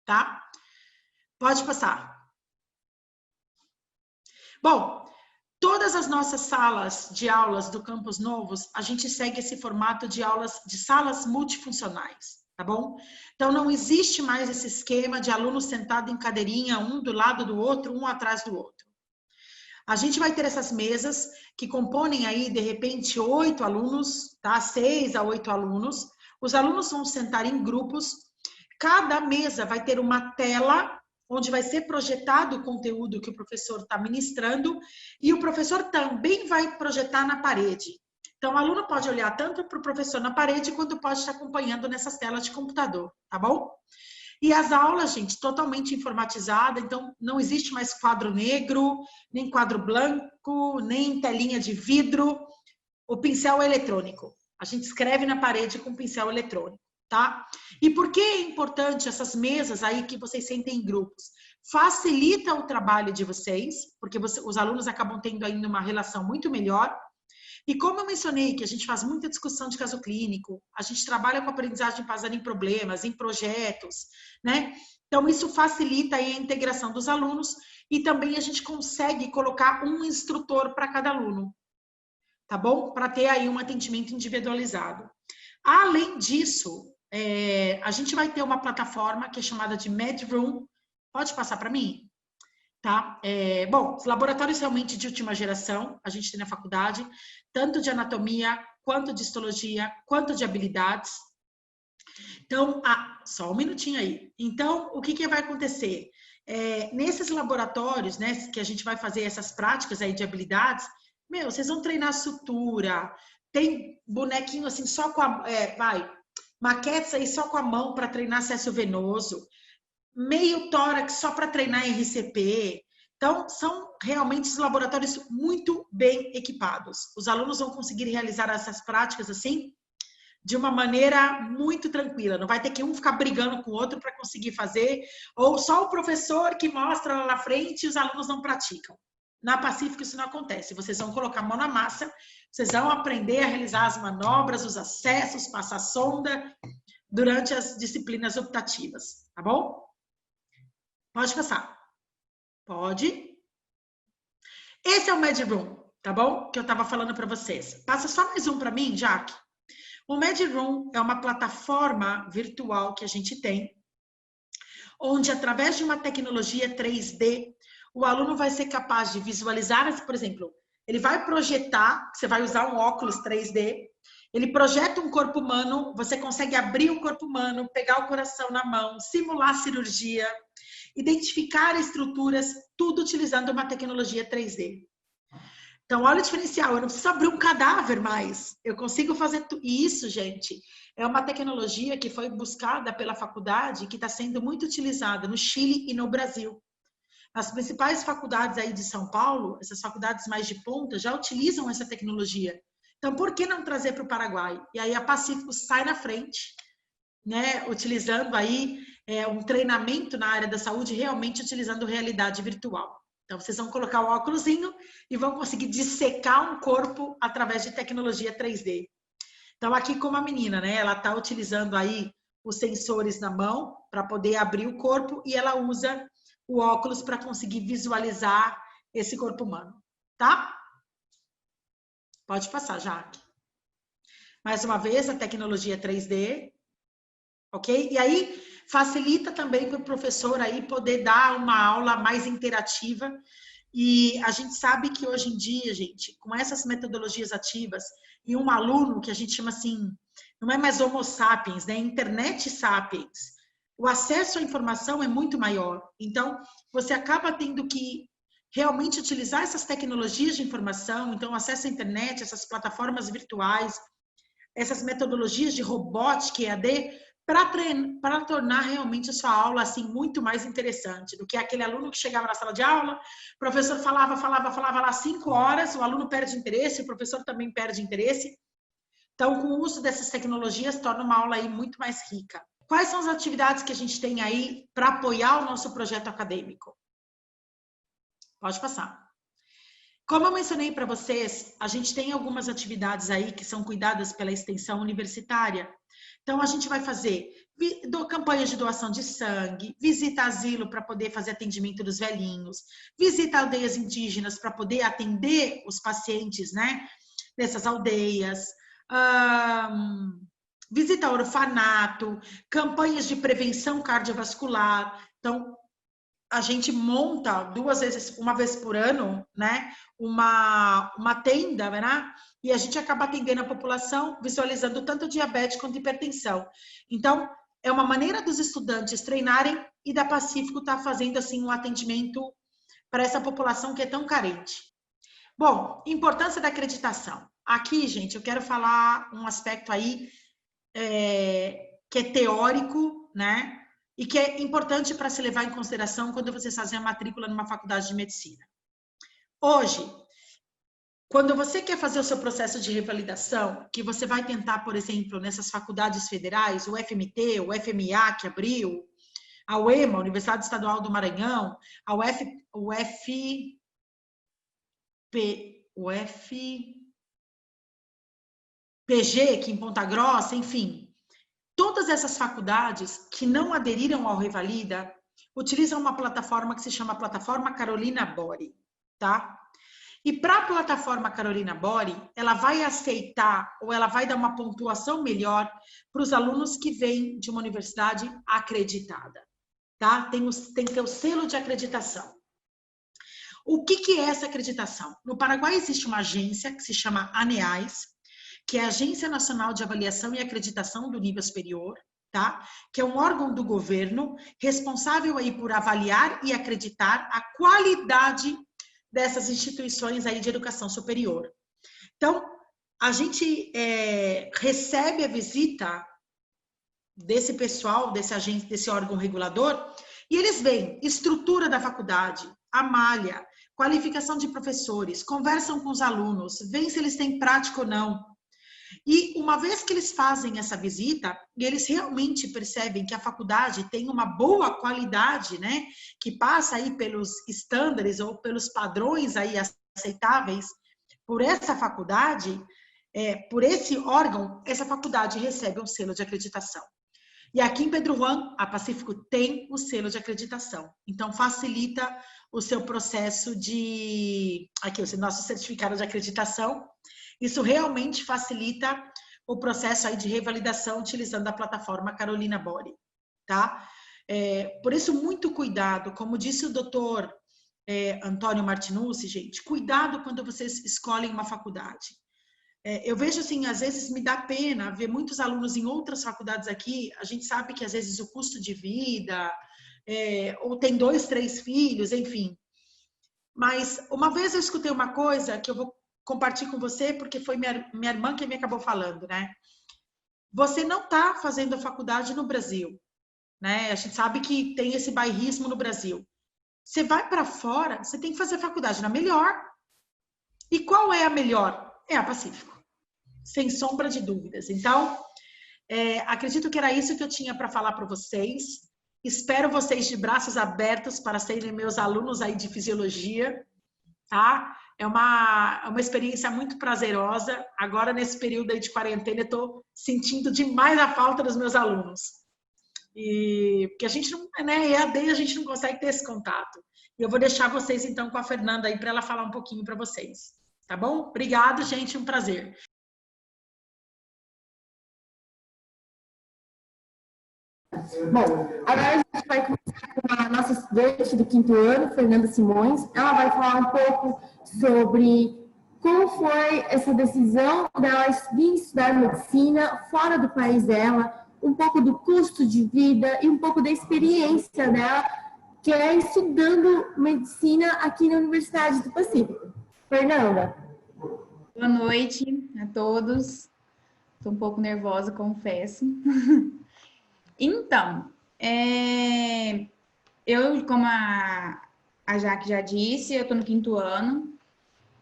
tá? Pode passar. Bom, todas as nossas salas de aulas do Campus Novos, a gente segue esse formato de aulas de salas multifuncionais, tá bom? Então, não existe mais esse esquema de aluno sentado em cadeirinha, um do lado do outro, um atrás do outro. A gente vai ter essas mesas que compõem aí, de repente, 8 alunos, tá? 6 a 8 alunos. Os alunos vão sentar em grupos. Cada mesa vai ter uma tela onde vai ser projetado o conteúdo que o professor está ministrando e o professor também vai projetar na parede. Então, o aluno pode olhar tanto para o professor na parede quanto pode estar acompanhando nessas telas de computador, tá bom? E as aulas, gente, totalmente informatizada, então não existe mais quadro negro, nem quadro branco, nem telinha de vidro. O pincel é eletrônico. A gente escreve na parede com pincel eletrônico, tá? E por que é importante essas mesas aí que vocês sentem em grupos? Facilita o trabalho de vocês, porque os alunos acabam tendo ainda uma relação muito melhor. E como eu mencionei que a gente faz muita discussão de caso clínico, a gente trabalha com aprendizagem baseada em problemas, em projetos, né? Então, isso facilita aí a integração dos alunos e também a gente consegue colocar um instrutor para cada aluno, tá bom? Para ter aí um atendimento individualizado. Além disso, a gente vai ter uma plataforma que é chamada de MedRoom. Pode passar para mim? Tá? Bom, os laboratórios realmente de última geração, a gente tem na faculdade, tanto de anatomia, quanto de histologia, quanto de habilidades. Então, só um minutinho aí. Então, o que vai acontecer? Nesses laboratórios, né, que a gente vai fazer essas práticas aí de habilidades, vocês vão treinar sutura, tem bonequinho assim, só com maquetes aí só com a mão para treinar acesso venoso, meio tórax só para treinar RCP. Então, são realmente laboratórios muito bem equipados. Os alunos vão conseguir realizar essas práticas assim, de uma maneira muito tranquila. Não vai ter que um ficar brigando com o outro para conseguir fazer, ou só o professor que mostra lá na frente e os alunos não praticam. Na Pacífico isso não acontece. Vocês vão colocar a mão na massa, vocês vão aprender a realizar as manobras, os acessos, passar sonda durante as disciplinas optativas, tá bom? Pode passar. Pode. Esse é o MedRoom, tá bom? Que eu estava falando para vocês. Passa só mais um para mim, Jaque. O MedRoom é uma plataforma virtual que a gente tem, onde através de uma tecnologia 3D, o aluno vai ser capaz de visualizar, por exemplo, ele vai projetar, você vai usar um óculos 3D, ele projeta um corpo humano, você consegue abrir o corpo humano, pegar o coração na mão, simular cirurgia, identificar estruturas, tudo utilizando uma tecnologia 3D. Então, olha o diferencial, eu não preciso abrir um cadáver mais, eu consigo fazer isso, gente. É uma tecnologia que foi buscada pela faculdade, que está sendo muito utilizada no Chile e no Brasil. As principais faculdades aí de São Paulo, essas faculdades mais de ponta, já utilizam essa tecnologia. Então, por que não trazer para o Paraguai? E aí a Pacífico sai na frente, né, utilizando aí um treinamento na área da saúde, realmente utilizando realidade virtual. Então, vocês vão colocar o óculosinho e vão conseguir dissecar um corpo através de tecnologia 3D. Então, aqui como a menina, né, ela está utilizando aí os sensores na mão para poder abrir o corpo e ela usa o óculos para conseguir visualizar esse corpo humano, tá? Pode passar, Jaque. Mais uma vez, a tecnologia 3D, ok? E aí, facilita também para o professor aí poder dar uma aula mais interativa. E a gente sabe que hoje em dia, gente, com essas metodologias ativas, e um aluno que a gente chama assim, não é mais homo sapiens, né? Internet sapiens. O acesso à informação é muito maior. Então, você acaba tendo que realmente utilizar essas tecnologias de informação, então acesso à internet, essas plataformas virtuais, essas metodologias de robótica e EAD, para tornar realmente a sua aula assim muito mais interessante do que aquele aluno que chegava na sala de aula, o professor falava lá 5 horas, o aluno perde interesse, o professor também perde interesse. Então, com o uso dessas tecnologias, torna uma aula aí muito mais rica. Quais são as atividades que a gente tem aí para apoiar o nosso projeto acadêmico? Pode passar. Como eu mencionei para vocês, a gente tem algumas atividades aí que são cuidadas pela extensão universitária. Então, a gente vai fazer campanhas de doação de sangue, visita asilo para poder fazer atendimento dos velhinhos, visita aldeias indígenas para poder atender os pacientes, né, dessas aldeias, visita orfanato, campanhas de prevenção cardiovascular. Então, a gente monta uma vez por ano, né, uma tenda, né, e a gente acaba atendendo a população, visualizando tanto diabetes quanto hipertensão. Então, é uma maneira dos estudantes treinarem e da Pacífico estar fazendo assim um atendimento para essa população que é tão carente. Bom, importância da acreditação. Aqui, gente, eu quero falar um aspecto aí que é teórico, né? E que é importante para se levar em consideração quando vocês fazem a matrícula numa faculdade de medicina. Hoje, quando você quer fazer o seu processo de revalidação, que você vai tentar, por exemplo, nessas faculdades federais, o FMT, o FMA, que abriu, a UEMA, a Universidade Estadual do Maranhão, a UFPG, que em Ponta Grossa, enfim. Todas essas faculdades que não aderiram ao Revalida utilizam uma plataforma que se chama Plataforma Carolina Bori, tá? E para a Plataforma Carolina Bori, ela vai aceitar ou ela vai dar uma pontuação melhor para os alunos que vêm de uma universidade acreditada, tá? Tem que ter o selo de acreditação. O que é essa acreditação? No Paraguai existe uma agência que se chama ANEAS, que é a Agência Nacional de Avaliação e Acreditação do Nível Superior, tá? Que é um órgão do governo responsável aí por avaliar e acreditar a qualidade dessas instituições aí de educação superior. Então, a gente recebe a visita desse pessoal, desse órgão regulador, e eles veem estrutura da faculdade, a malha, qualificação de professores, conversam com os alunos, veem se eles têm prática ou não. E uma vez que eles fazem essa visita, eles realmente percebem que a faculdade tem uma boa qualidade, né? Que passa aí pelos estándares ou pelos padrões aí aceitáveis por essa faculdade, por esse órgão, essa faculdade recebe um selo de acreditação. E aqui em Pedro Juan, a Pacífico tem o selo de acreditação. Então, facilita o seu processo de... Aqui, o nosso certificado de acreditação. Isso realmente facilita o processo aí de revalidação utilizando a plataforma Carolina Bori, tá? Por isso, muito cuidado. Como disse o doutor Antônio Martinucci, gente, cuidado quando vocês escolhem uma faculdade. Eu vejo assim, às vezes me dá pena ver muitos alunos em outras faculdades aqui, a gente sabe que às vezes o custo de vida, ou tem 2, 3 filhos, enfim. Mas uma vez eu escutei uma coisa que eu vou compartilhar com você, porque foi minha irmã que me acabou falando, né? Você não está fazendo a faculdade no Brasil, né? A gente sabe que tem esse bairrismo no Brasil. Você vai para fora, você tem que fazer a faculdade na melhor. E qual é a melhor? É a Pacífico, sem sombra de dúvidas. Então, acredito que era isso que eu tinha para falar para vocês. Espero vocês de braços abertos para serem meus alunos aí de fisiologia, tá? É uma experiência muito prazerosa. Agora, nesse período aí de quarentena, eu estou sentindo demais a falta dos meus alunos. Porque a gente não, né, EAD, a gente não consegue ter esse contato. E eu vou deixar vocês, então, com a Fernanda aí para ela falar um pouquinho para vocês. Tá bom? Obrigado, gente. Um prazer. Bom, agora a gente vai começar com a nossa estudante do 5º ano, Fernanda Simões. Ela vai falar um pouco sobre como foi essa decisão dela vir estudar medicina fora do país dela, um pouco do custo de vida e um pouco da experiência dela, que é estudando medicina aqui na Universidade do Pacífico. Fernanda. Boa noite a todos. Estou um pouco nervosa, confesso. Então, eu, como a Jaque já disse, eu estou no 5º ano.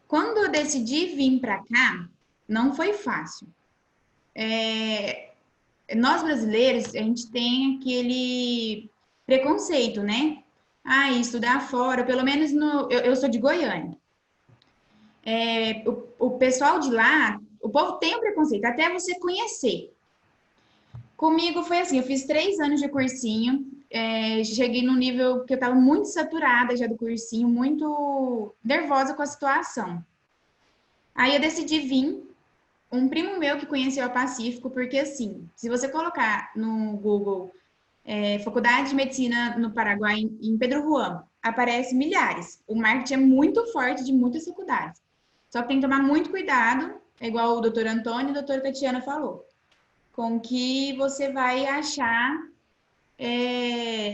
Quando eu decidi vir para cá, não foi fácil. Nós brasileiros, a gente tem aquele preconceito, né? Estudar fora, pelo menos eu sou de Goiânia. O pessoal de lá, o povo tem o preconceito, até você conhecer. Comigo foi assim, eu fiz 3 anos de cursinho, cheguei num nível que eu estava muito saturada já do cursinho, muito nervosa com a situação. Aí eu decidi vir, um primo meu que conheceu a Pacífico, porque assim, se você colocar no Google Faculdade de Medicina no Paraguai, em Pedro Juan, aparece milhares. O marketing é muito forte de muitas faculdades. Só que tem que tomar muito cuidado, igual o doutor Antônio e a doutora Tatiana falou, com o que você vai achar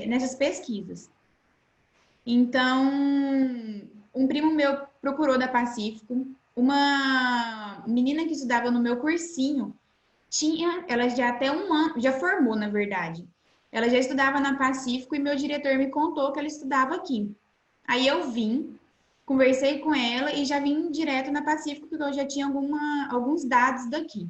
nessas pesquisas. Então, um primo meu procurou da Pacífico, uma menina que estudava no meu cursinho, ela já até 1 ano, já formou, na verdade. Ela já estudava na Pacífico e meu diretor me contou que ela estudava aqui. Aí eu vim, conversei com ela e já vim direto na Pacífico, porque eu já tinha alguns dados daqui.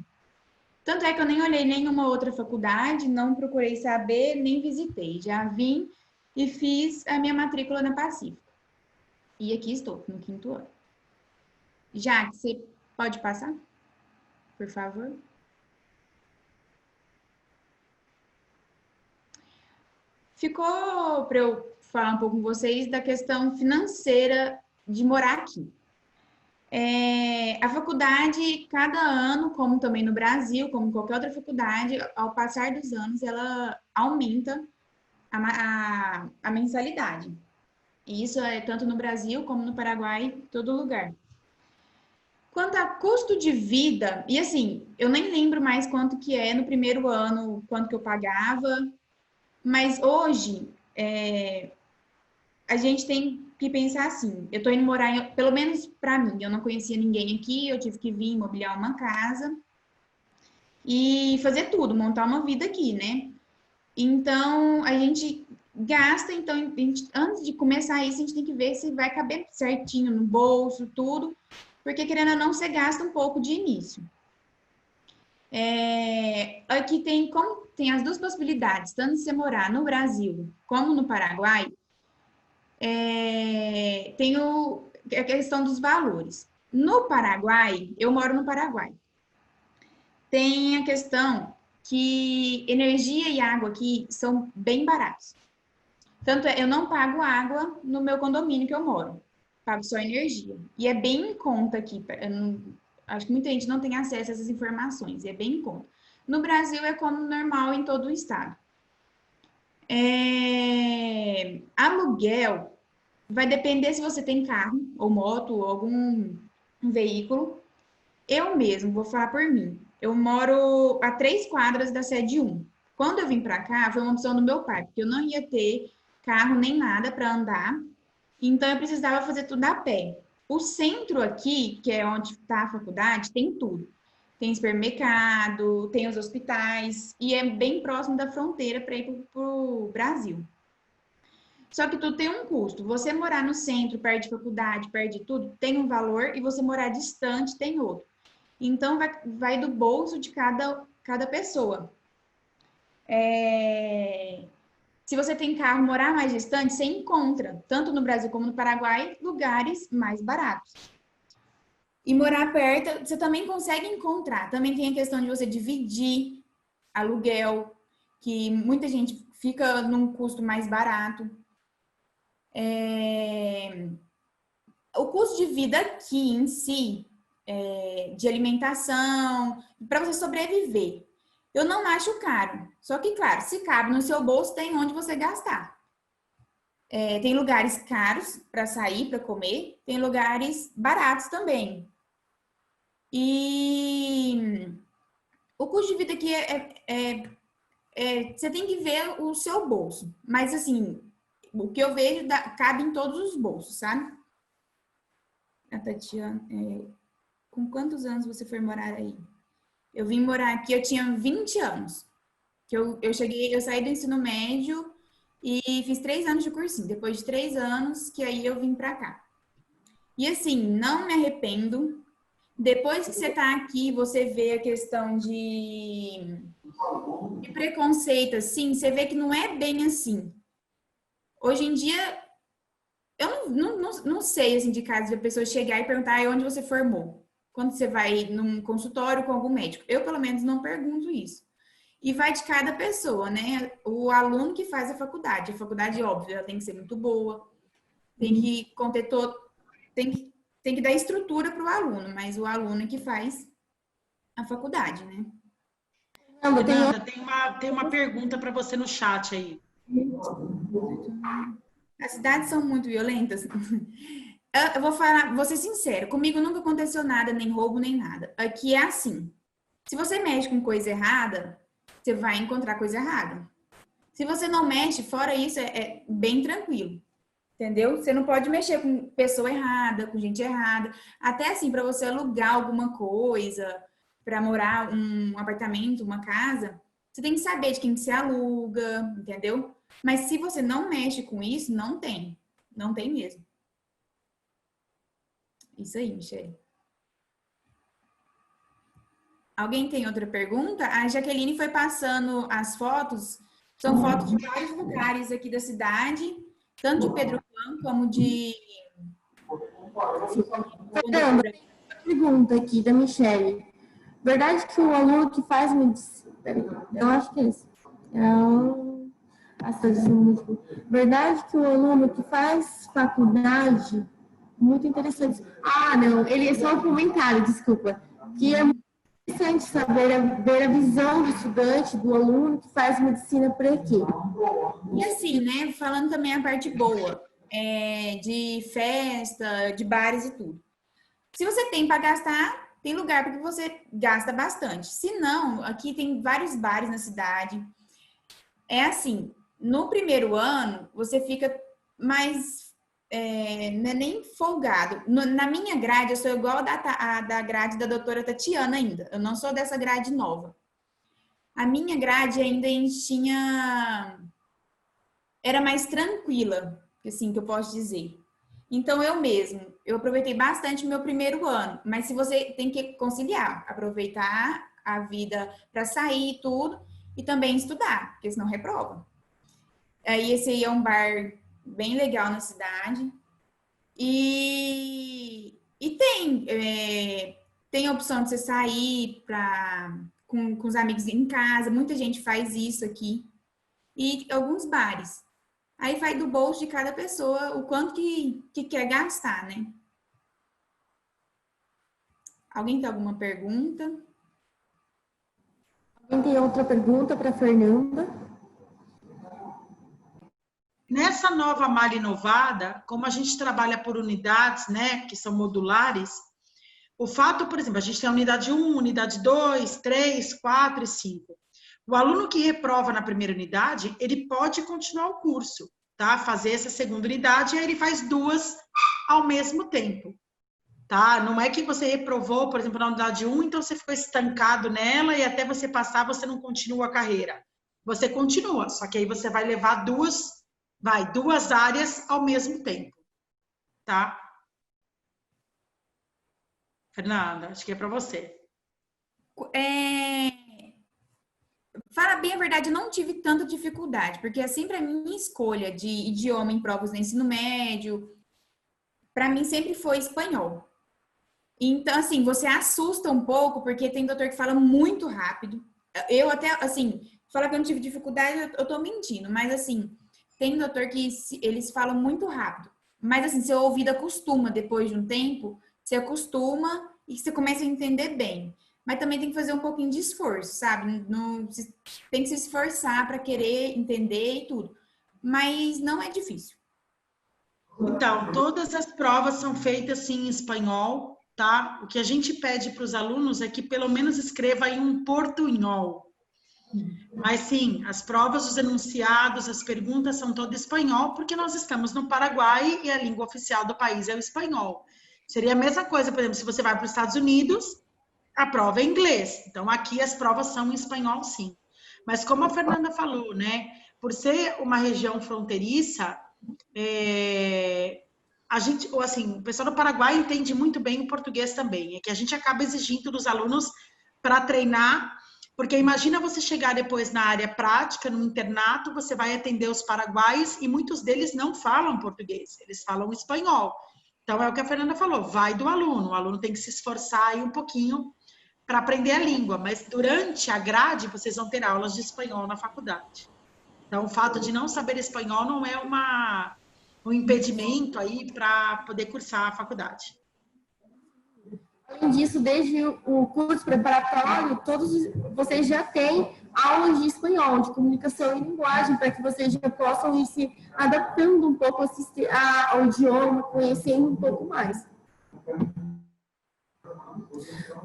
Tanto é que eu nem olhei nenhuma outra faculdade, não procurei saber, nem visitei. Já vim e fiz a minha matrícula na Pacífico. E aqui estou, no 5º ano. Jaque, você pode passar, por favor? Ficou para eu falar um pouco com vocês da questão financeira de morar aqui. A faculdade, cada ano, como também no Brasil, como qualquer outra faculdade, ao passar dos anos, ela aumenta a mensalidade. E isso é tanto no Brasil como no Paraguai, em todo lugar. Quanto a custo de vida, e assim, eu nem lembro mais quanto que é no primeiro ano, quanto que eu pagava, mas hoje, a gente tem que pensar assim, eu tô indo morar, pelo menos para mim, eu não conhecia ninguém aqui, eu tive que vir imobiliar uma casa e fazer tudo, montar uma vida aqui, né? Então, a gente gasta, então, antes de começar isso, a gente tem que ver se vai caber certinho no bolso, tudo, porque querendo ou não, você gasta um pouco de início. Aqui tem as duas possibilidades, tanto você morar no Brasil como no Paraguai, tem a questão dos valores. No Paraguai, eu moro no Paraguai, tem a questão que energia e água aqui são bem baratos. Tanto é, eu não pago água no meu condomínio que eu moro. Pago só energia. E é bem em conta aqui. Acho que muita gente não tem acesso a essas informações. E é bem em conta. No Brasil é como normal em todo o estado. Aluguel vai depender se você tem carro ou moto ou algum veículo. Eu mesmo, vou falar por mim. Eu moro a 3 quadras da sede 1. Quando eu vim para cá, foi uma opção do meu pai, porque eu não ia ter carro nem nada para andar. Então, eu precisava fazer tudo a pé. O centro aqui, que é onde está a faculdade, tem tudo. Tem supermercado, tem os hospitais, e é bem próximo da fronteira para ir para o Brasil. Só que tudo tem um custo. Você morar no centro, perto de faculdade, perto de tudo, tem um valor, e você morar distante tem outro. Então, vai do bolso de cada pessoa. Se você tem carro, morar mais distante, você encontra, tanto no Brasil como no Paraguai, lugares mais baratos. E morar perto, você também consegue encontrar. Também tem a questão de você dividir aluguel, que muita gente fica num custo mais barato. O custo de vida aqui em si, de alimentação, para você sobreviver, eu não acho caro. Só que, claro, se cabe no seu bolso, tem onde você gastar. Tem lugares caros para sair, para comer, tem lugares baratos também. E o custo de vida aqui você tem que ver o seu bolso. Mas, assim, o que eu vejo cabe em todos os bolsos, sabe? A Tatiana, com quantos anos você foi morar aí? Eu vim morar aqui, eu tinha 20 anos. Eu saí do ensino médio e fiz 3 anos de cursinho. Depois de 3 anos, que aí eu vim pra cá. E assim, não me arrependo. Depois que você tá aqui, você vê a questão de preconceito, assim, você vê que não é bem assim. Hoje em dia, eu não sei, assim, de casos de a pessoa chegar e perguntar onde você formou. Quando você vai num consultório com algum médico. Eu, pelo menos, não pergunto isso. E vai de cada pessoa, né? O aluno que faz a faculdade, óbvio, ela tem que ser muito boa, tem que conter tem que dar estrutura para o aluno, mas o aluno é que faz a faculdade, né? Fernanda, tem uma pergunta para você no chat aí. As cidades são muito violentas. Eu vou ser sincera, comigo nunca aconteceu nada, nem roubo, nem nada. Aqui é assim, se você mexe com coisa errada, você vai encontrar coisa errada. Se você não mexe, fora isso, é bem tranquilo. Entendeu? Você não pode mexer com pessoa errada, com gente errada. Até assim, para você alugar alguma coisa, para morar um apartamento, uma casa, você tem que saber de quem que você aluga, entendeu? Mas se você não mexe com isso, não tem. Não tem mesmo. Isso aí, Michele. Alguém tem outra pergunta? A Jaqueline foi passando as fotos. São fotos de vários lugares aqui da cidade, tanto de Pedro Juan como de... Fernanda, pergunta aqui da Michele. Verdade que o aluno que faz medicina... Eu acho que é isso. Verdade que o aluno que faz faculdade... Muito interessante. Ah, não, ele é só um comentário, desculpa. Que é muito interessante saber ver a visão do estudante, do aluno que faz medicina por aqui. E assim, né, falando também a parte boa, de festa, de bares e tudo. Se você tem para gastar, tem lugar porque você gasta bastante. Se não, aqui tem vários bares na cidade. É assim, no primeiro ano, você fica mais... não é nem folgado. Na minha grade, eu sou igual a da grade da doutora Tatiana ainda. Eu não sou dessa grade nova. A minha grade ainda tinha... Era mais tranquila, assim, que eu posso dizer. Então, eu aproveitei bastante o meu primeiro ano. Mas se você tem que conciliar, aproveitar a vida para sair e tudo, e também estudar, porque senão reprova. Aí, esse aí é um bar bem legal na cidade. E tem a opção de você sair com os amigos em casa. Muita gente faz isso aqui. E alguns bares. Aí vai do bolso de cada pessoa o quanto que quer gastar, né? Alguém tem alguma pergunta? Alguém tem outra pergunta para a Fernanda? Nessa nova malha inovada, como a gente trabalha por unidades, né, que são modulares, o fato, por exemplo, a gente tem a unidade 1, unidade 2, 3, 4 e 5. O aluno que reprova na primeira unidade, ele pode continuar o curso, tá? Fazer essa segunda unidade, aí ele faz 2 ao mesmo tempo, tá? Não é que você reprovou, por exemplo, na unidade 1, então você ficou estancado nela e até você passar, você não continua a carreira. Você continua, só que aí você vai levar 2 áreas ao mesmo tempo, tá? Fernanda, acho que é para você. Fala bem a verdade, eu não tive tanta dificuldade, porque é sempre a minha escolha de idioma em provas no ensino médio, para mim sempre foi espanhol. Então, assim, você assusta um pouco, porque tem doutor que fala muito rápido. Eu até, assim, falar que eu não tive dificuldade, eu tô mentindo, mas assim, tem doutor que eles falam muito rápido. Mas assim, seu ouvido acostuma depois de um tempo, você acostuma e você começa a entender bem. Mas também tem que fazer um pouquinho de esforço, sabe? Não, tem que se esforçar para querer entender e tudo. Mas não é difícil. Então, todas as provas são feitas sim em espanhol, tá? O que a gente pede para os alunos é que pelo menos escreva em um portunhol. Mas sim, as provas, os enunciados, as perguntas são todas em espanhol, porque nós estamos no Paraguai e a língua oficial do país é o espanhol. Seria a mesma coisa, por exemplo, se você vai para os Estados Unidos, a prova é em inglês. Então, aqui as provas são em espanhol, sim. Mas como a Fernanda falou, né? Por ser uma região fronteiriça, a gente, ou assim, o pessoal do Paraguai entende muito bem o português também. É que a gente acaba exigindo dos alunos para treinar, porque imagina você chegar depois na área prática, no internato, você vai atender os paraguaios e muitos deles não falam português, eles falam espanhol. Então, é o que a Fernanda falou, vai do aluno. O aluno tem que se esforçar aí um pouquinho para aprender a língua, mas durante a grade vocês vão ter aulas de espanhol na faculdade. Então, o fato de não saber espanhol não é um impedimento aí para poder cursar a faculdade. Além disso, desde o curso preparatório, todos vocês já têm aulas de espanhol, de comunicação e linguagem, para que vocês já possam ir se adaptando um pouco ao idioma, conhecendo um pouco mais.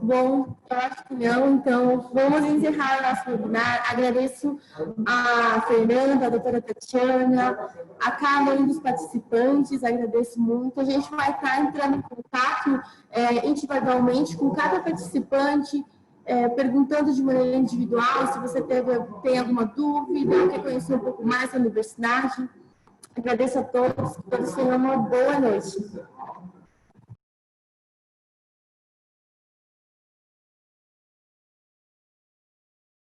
Bom, eu acho que não, então vamos encerrar o nosso webinar. Agradeço a Fernanda, a doutora Tatiana, a cada um dos participantes, agradeço muito. A gente vai estar entrando em contato individualmente com cada participante, perguntando de maneira individual se você tem alguma dúvida, quer conhecer um pouco mais da universidade. Agradeço a todos, que todos tenham uma boa noite.